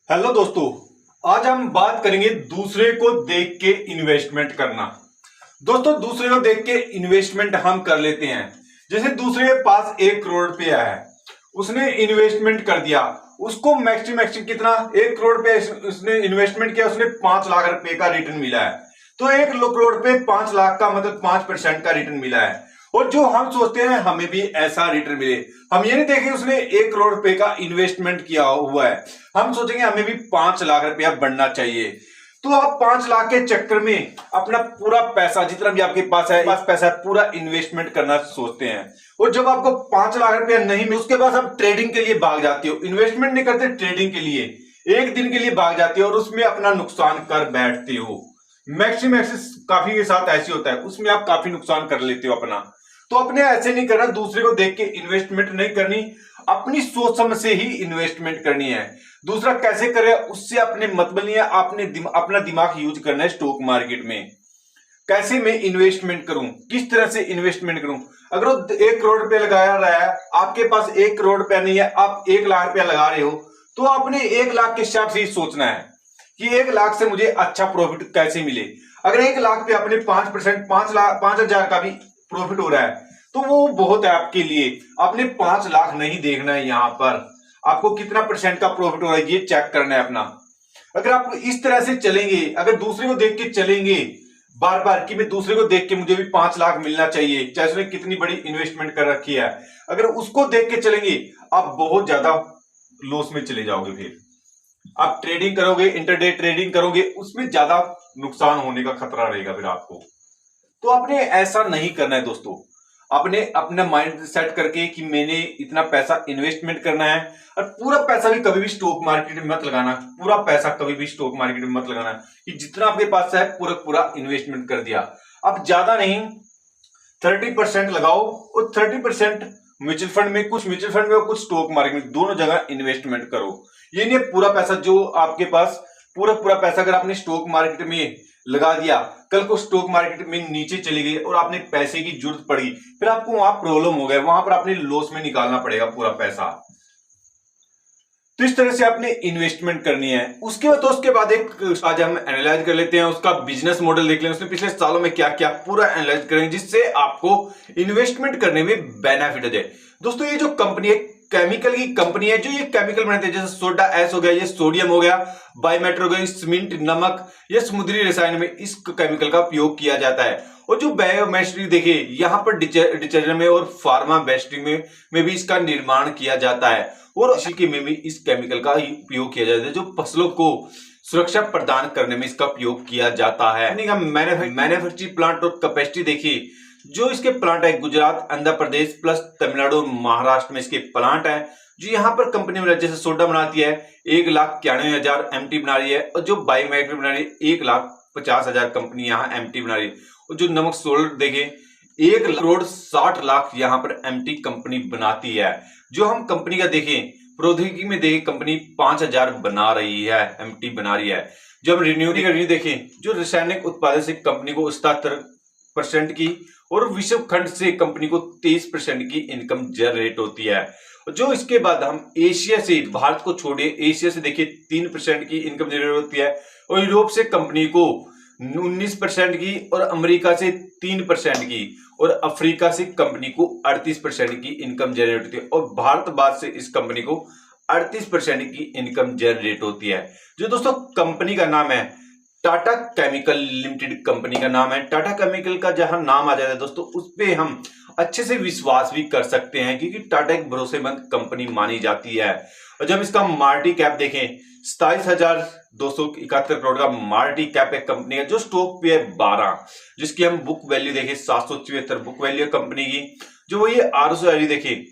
Hello दोस्तों, आज हम बात करेंगे दूसरे को देख के इन्वेस्टमेंट करना। दोस्तों, दूसरे को देख के इन्वेस्टमेंट हम कर लेते हैं। जैसे दूसरे के पास 1 करोड़ रुपया है, उसने इन्वेस्टमेंट कर दिया। उसको मैक्सिमम कितना 1 करोड़ रुपया उसने इन्वेस्टमेंट किया, उसने 5 लाख रुपए का रिटर्न मिला है। तो 1 करोड़ पे 5 लाख का मतलब 5% का रिटर्न मिला है। और जो हम सोचते हैं हमें भी ऐसा रिटर्न मिले, हम ये नहीं देखें उसने 1 करोड़ रुपए का इन्वेस्टमेंट किया हुआ है, हम सोचेंगे हमें भी 5 लाख रुपया बढ़ना चाहिए। तो आप 5 लाख के चक्कर में अपना पूरा पैसा जितना भी आपके पास है, पैसा पूरा इन्वेस्टमेंट करना सोचते हैं। और जब आपको 5 लाख रुपया नहीं मिले, उसके बाद आप ट्रेडिंग के लिए भाग जाते हो। इन्वेस्टमेंट नहीं करते, ट्रेडिंग के लिए एक दिन के लिए भाग जाते हो और उसमें अपना नुकसान कर बैठते हो। मैक्सिमम काफी के साथ ऐसे होता है, उसमें आप काफी नुकसान कर लेते हो अपना। तो अपने ऐसे नहीं करना, दूसरे को देख के इन्वेस्टमेंट नहीं करनी, अपनी सोच समझ से ही इन्वेस्टमेंट करनी है। दूसरा कैसे करे उससे अपने मतलब नहीं है, आपने अपना दिमाग यूज करना है। स्टॉक मार्केट में कैसे मैं इन्वेस्टमेंट करूं, किस तरह से इन्वेस्टमेंट करूं। अगर वो 1 करोड़ रुपया लगाया रहा है, आपके पास 1 करोड़ रुपया नहीं है, आप 1 लाख रुपया लगा रहे हो, तो आपने 1 लाख के हिसाब से ही सोचना है कि 1 लाख से मुझे अच्छा प्रॉफिट कैसे मिले। अगर 1 लाख पे अपने 5%, 5,000 का भी प्रॉफिट हो रहा है तो वो बहुत है आपके लिए। आपने 5 लाख नहीं देखना है, यहां पर आपको कितना परसेंट का प्रॉफिट हो रहा है ये चेक करना है अपना। अगर आप इस तरह से चलेंगे, अगर दूसरे को देख के चलेंगे बार बार कि मैं दूसरे को देख के मुझे भी 5 लाख मिलना चाहिए, चाहे उसने कितनी बड़ी इन्वेस्टमेंट कर रखी है, अगर उसको देख के चलेंगे आप बहुत ज्यादा लॉस में चले जाओगे। फिर आप ट्रेडिंग करोगे, इंटरडे ट्रेडिंग करोगे, उसमें ज्यादा नुकसान होने का खतरा रहेगा फिर आपको। तो आपने ऐसा नहीं करना है दोस्तों। आपने अपना माइंड सेट करके कि मैंने इतना पैसा इन्वेस्टमेंट करना है, और पूरा पैसा भी कभी भी स्टॉक मार्केट में मत लगाना। पूरा पैसा कभी भी स्टॉक मार्केट में मत लगाना कि जितना आपके पास है पूरा पूरा इन्वेस्टमेंट कर दिया। अब ज्यादा नहीं, 30% लगाओ और 30% म्यूचुअल फंड में, कुछ म्यूचुअल फंड में और कुछ स्टॉक मार्केट में, दोनों जगह इन्वेस्टमेंट करो। ये नहीं पूरा पैसा जो आपके पास, पूरा पूरा पैसा अगर आपने स्टॉक मार्केट में लगा दिया, कल को स्टॉक मार्केट में नीचे चली गई और आपने पैसे की जरूरत पड़ी, फिर आपको वहां प्रॉब्लम हो गया, वहां पर आपने लॉस में निकालना पड़ेगा पूरा पैसा। तो इस तरह से आपने इन्वेस्टमेंट करनी है। उसके बाद एक आज हम एनालाइज कर लेते हैं, उसका बिजनेस मॉडल देख लें, उसने पिछले सालों में क्या क्या पूरा एनालाइज करेंगे जिससे आपको इन्वेस्टमेंट करने में बेनिफिट हो जाए। दोस्तों, ये जो कंपनी है, केमिकल की कंपनी है, जो ये केमिकल बनाते हैं, जैसे सोडा एस हो गया, ये सोडियम हो गया, बायोमेटर हो गया, सीमेंट, नमक, ये समुद्री रसायन में इस केमिकल का उपयोग किया जाता है। और जो बायोमेस्ट्री देखिए, यहाँ पर डिटर्जेंट में और फार्मा बेस्ट्री में भी इसका निर्माण किया जाता है, और कृषि में भी इस केमिकल का ही उपयोग किया जाता है, जो फसलों को सुरक्षा प्रदान करने में इसका उपयोग किया जाता है। मैन्युफैक्चरिंग प्लांट और कैपेसिटी देखिए, जो इसके प्लांट है गुजरात, आंध्र प्रदेश प्लस तमिलनाडु और महाराष्ट्र में इसके प्लांट है। जो यहाँ पर कंपनी जैसे सोडा बनाती है 1,91,000 MT बना रही है, और जो बायोमेट्रिक बना रही है 1,50,000 कंपनी यहाँ MT बना रही है। और जो नमक सोल्ट देखे 1,60,00,000 यहाँ पर MT कंपनी बनाती है। जो हम कंपनी का देखें, प्रौद्योगिकी में देखें, कंपनी 5,000 बना रही है, MT बना रही है। जो हम रिन्यू देखें, जो रासायनिक उत्पादन से कंपनी को 77% की, और विश्व खंड से कंपनी को 23% की इनकम जनरेट होती है। जो इसके बाद हम एशिया से, भारत को छोड़िए, एशिया से देखिए 3% की इनकम जनरेट होती है, और यूरोप से कंपनी को 19% की, और अमेरिका से 3% की, और अफ्रीका से कंपनी को 38% की इनकम जनरेट होती है, और भारत बाद से इस कंपनी को 38% की इनकम जनरेट होती है। जो दोस्तों कंपनी का नाम है टाटा केमिकल लिमिटेड, कंपनी का नाम है। टाटा केमिकल का जहां नाम आ जाता है दोस्तों, उस पर हम अच्छे से विश्वास भी कर सकते हैं, क्योंकि टाटा एक भरोसेमंद कंपनी मानी जाती है। और जब इसका मार्केट कैप देखें, 27,271 करोड़ का मार्केट कैप एक कंपनी है, जो स्टॉक पे है 12, जिसकी हम बुक वैल्यू देखें 774 बुक वैल्यू कंपनी की। जो वही आरओसी वैल्यू देखें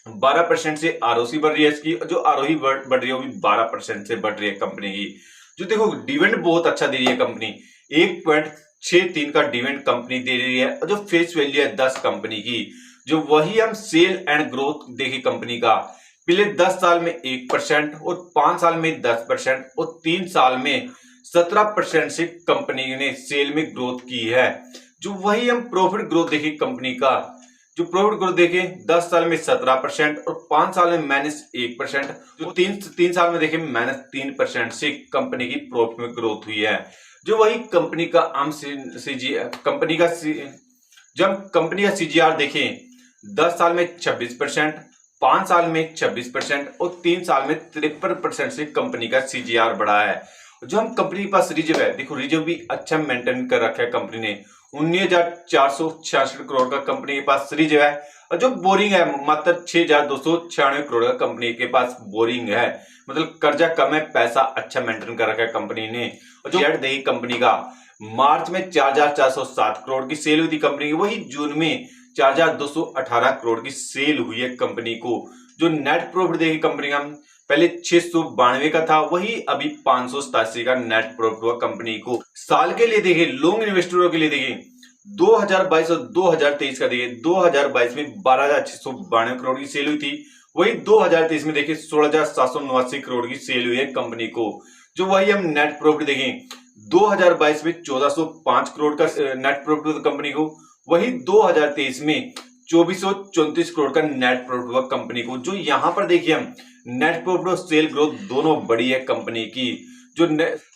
12% से आरओसी बढ़ रही है इसकी, जो आरओई बढ़ रही है वो भी 12% से बढ़ रही है कंपनी की। जो देखो डिविडेंड बहुत अच्छा दे रही है कंपनी, 1.63 का डिविडेंड कंपनी दे रही है, और जो फेस वैल्यू है 10 कंपनी की। जो वही हम सेल एंड ग्रोथ देखे कंपनी का, पिछले 10 साल में 1%, और 5 साल में 10%, और 3 साल में 17% से कंपनी ने सेल में ग्रोथ की है। जो वही हम प्रॉफिट ग्रोथ देखे कंपनी का, जो प्रॉफिट ग्रोथ देखें 10 साल में 17% और 5 साल में -1%, जो तीन साल में देखें -3% से कंपनी की प्रॉफिट में ग्रोथ हुई है। जो वही कंपनी का जब कंपनी का सीजीआर देखें 10 साल में 26%, 5 साल में 26% और 3 साल में 53% से कंपनी का सीजीआर बढ़ा है। जो हम कंपनी के पास रिजर्व है, देखो रिजर्व भी अच्छा मेंटेन कर रखा है कंपनी ने। 19,466 करोड़ का कंपनी के पास रिजर्व है और जो बोरिंग है मात्र 6,296 करोड़ का कंपनी के पास बोरिंग है। मतलब कर्जा कम है, पैसा अच्छा मेंटेन कर रखा है कंपनी ने। और जो जेड देखी कंपनी का मार्च में 4,407 करोड़ की सेल हुई थी कंपनी की, वही जून में 4,218 करोड़ की सेल हुई है कंपनी को। जो नेट प्रॉफिट देखी कंपनी का पहले 692 का था, वही अभी 587 का नेट प्रॉफिट हुआ कंपनी को। साल के लिए देखें, लॉन्ग इन्वेस्टरों के लिए देखें 2022 और 2023 का देखें, 2022 में 12,692 करोड़ की सेल हुई थी, वही 2023 में देखें 16,789 करोड़ की सेल हुई है कंपनी को। जो वही हम नेट प्रॉफिट देखें 2022 में 1405 करोड़ का नेट प्रॉफिट हुआ कंपनी को, वही 2023 में 2434 करोड़ का नेट प्रॉफिट हुआ कंपनी को। जो यहाँ पर देखिए हम नेट प्रॉफिट और सेल ग्रोथ दोनों बड़ी है कंपनी की।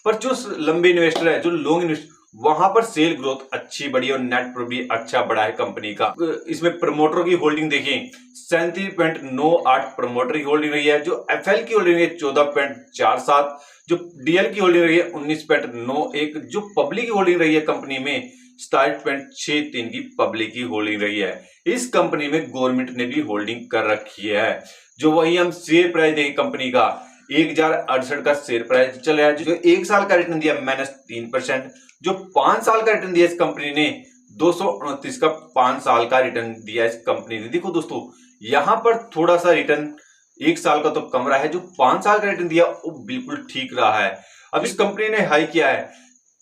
पर जो लंबे इन्वेस्टर है, जो लॉन्ग इन्वेस्टर, वहां पर सेल ग्रोथ अच्छी बढ़ी और नेट प्रॉफिट भी अच्छा बढ़ा है कंपनी का। इसमें प्रमोटर की होल्डिंग देखें 37.98 प्रमोटर की होल्डिंग रही है। जो एफएल की होल्डिंग है 14.47, जो डीएल की होल्डिंग रही है 19.91, जो पब्लिक की होल्डिंग रही है कंपनी में 27.63 की पब्लिक की होल्डिंग रही है। इस कंपनी में गवर्नमेंट ने भी होल्डिंग कर रखी है। जो वही हम शेयर प्राइस देखें कंपनी का 1068 का शेयर प्राइस चल रहा है। जो 1 साल का रिटर्न दिया -3%, जो 5 साल का रिटर्न दिया इस कंपनी ने 229 का 5 साल का रिटर्न दिया इस कंपनी ने। देखो दोस्तों, यहां पर थोड़ा सा रिटर्न 1 साल का तो कम रहा है, जो 5 साल का रिटर्न दिया वो बिल्कुल ठीक रहा है। अब इस कंपनी ने हाई किया है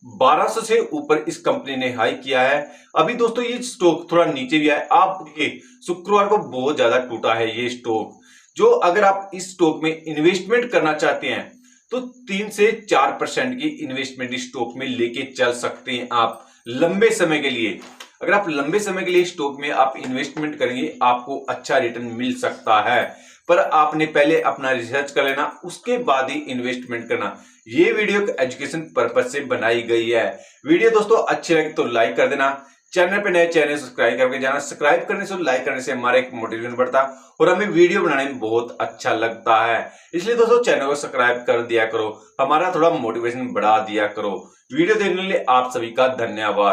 1200 से ऊपर, इस कंपनी ने हाई किया है। अभी दोस्तों ये स्टॉक थोड़ा नीचे भी आया। आप देखिए शुक्रवार को बहुत ज्यादा टूटा है ये स्टॉक। जो अगर आप इस स्टॉक में इन्वेस्टमेंट करना चाहते हैं तो 3 से 4% की इन्वेस्टमेंट इस स्टॉक में लेके चल सकते हैं आप लंबे समय के लिए। अगर आप लंबे समय के लिए स्टॉक में आप इन्वेस्टमेंट करेंगे आपको अच्छा रिटर्न मिल सकता है, पर आपने पहले अपना रिसर्च कर लेना, उसके बाद ही इन्वेस्टमेंट करना। ये वीडियो एजुकेशन पर्पज से बनाई गई है। वीडियो दोस्तों अच्छी लगे तो लाइक कर देना, चैनल पे नए चैनल सब्सक्राइब करके जाना। सब्सक्राइब करने से, लाइक करने से हमारा एक मोटिवेशन बढ़ता और हमें वीडियो बनाने में बहुत अच्छा लगता है। इसलिए दोस्तों चैनल को सब्सक्राइब कर दिया करो, हमारा थोड़ा मोटिवेशन बढ़ा दिया करो। वीडियो देखने के लिए आप सभी का धन्यवाद।